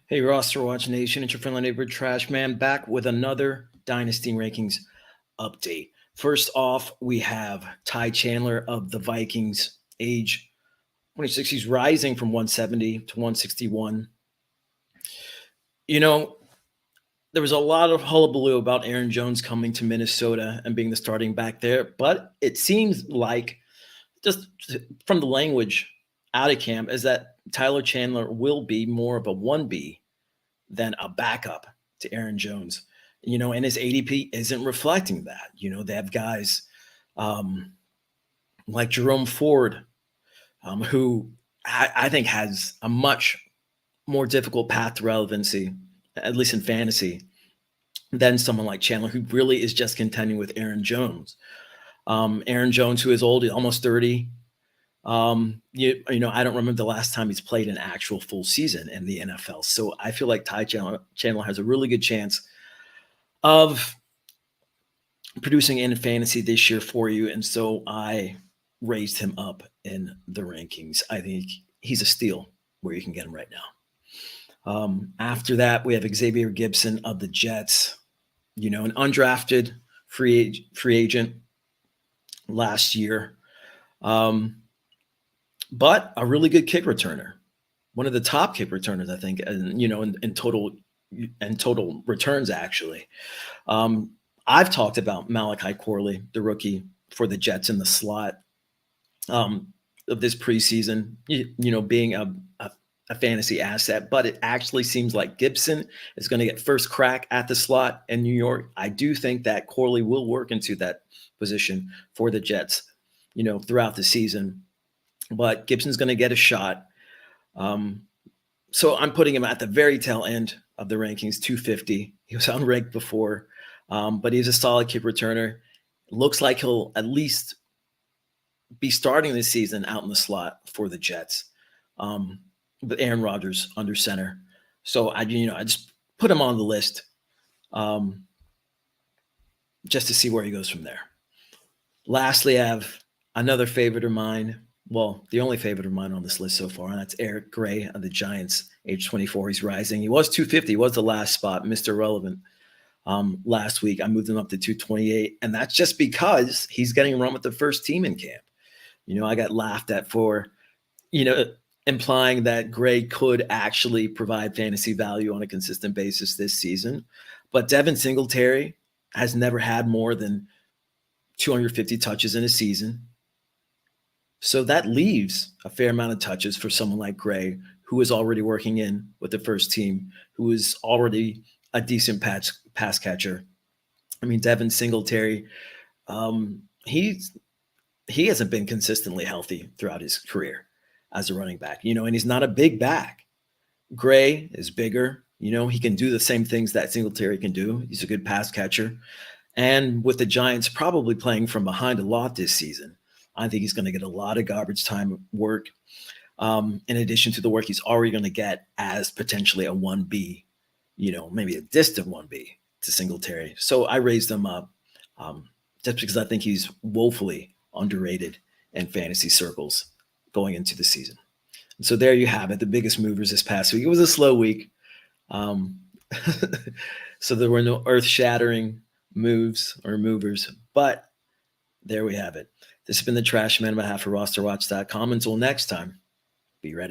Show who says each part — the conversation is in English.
Speaker 1: Hey, RosterWatch Nation, it's your friendly neighbor Trashman back with another Dynasty Rankings update. First off, we have Ty Chandler of the Vikings, age 26. He's rising from 170 to 161. You know, there was a lot of hullabaloo about Aaron Jones coming to Minnesota and being the starting back there, but it seems like, just from the language out of camp, is that Tyler Chandler will be more of a 1B than a backup to Aaron Jones. And his ADP isn't reflecting that. They have guys like Jerome Ford, who I think has a much more difficult path to relevancy, at least in fantasy, than someone like Chandler, who really is just contending with Aaron Jones. Aaron Jones, who is old, almost 30. I don't remember the last time he's played an actual full season in the NFL. So I feel like Ty Chandler has a really good chance of producing in fantasy this year for you. And so I raised him up in the rankings. I think he's a steal where you can get him right now. After that, we have Xavier Gibson of the Jets, an undrafted free agent last year. But a really good kick returner, one of the top kick returners, I think, and in total returns, actually. I've talked about Malachi Corley, the rookie for the Jets in the slot of this preseason, being a fantasy asset, but it actually seems like Gibson is going to get first crack at the slot in New York. I do think that Corley will work into that position for the Jets, throughout the season. But Gibson's going to get a shot. So I'm putting him at the very tail end of the rankings, 250. He was unranked before, but he's a solid kick returner. Looks like he'll at least be starting the season out in the slot for the Jets, with Aaron Rodgers under center. So I just put him on the list, just to see where he goes from there. Lastly, I have another favorite of mine. Well, the only favorite of mine on this list so far, and that's Eric Gray of the Giants, age 24. He's rising. He was 250. He was the last spot, Mr. Relevant. Last week, I moved him up to 228, and that's just because he's getting run with the first team in camp. I got laughed at for, implying that Gray could actually provide fantasy value on a consistent basis this season. But Devin Singletary has never had more than 250 touches in a season. So that leaves a fair amount of touches for someone like Gray, who is already working in with the first team, who is already a decent pass catcher. I mean, Devin Singletary, he hasn't been consistently healthy throughout his career as a running back, and he's not a big back. Gray is bigger. He can do the same things that Singletary can do. He's a good pass catcher. And with the Giants probably playing from behind a lot this season, I think he's going to get a lot of garbage time work, in addition to the work he's already going to get as potentially a 1B, maybe a distant 1B to Singletary. So I raised him up, just because I think he's woefully underrated in fantasy circles going into the season. And so there you have it, the biggest movers this past week. It was a slow week. So there were no earth-shattering moves or movers, but there we have it. This has been the Trashman on behalf of RosterWatch.com. Until next time, be ready.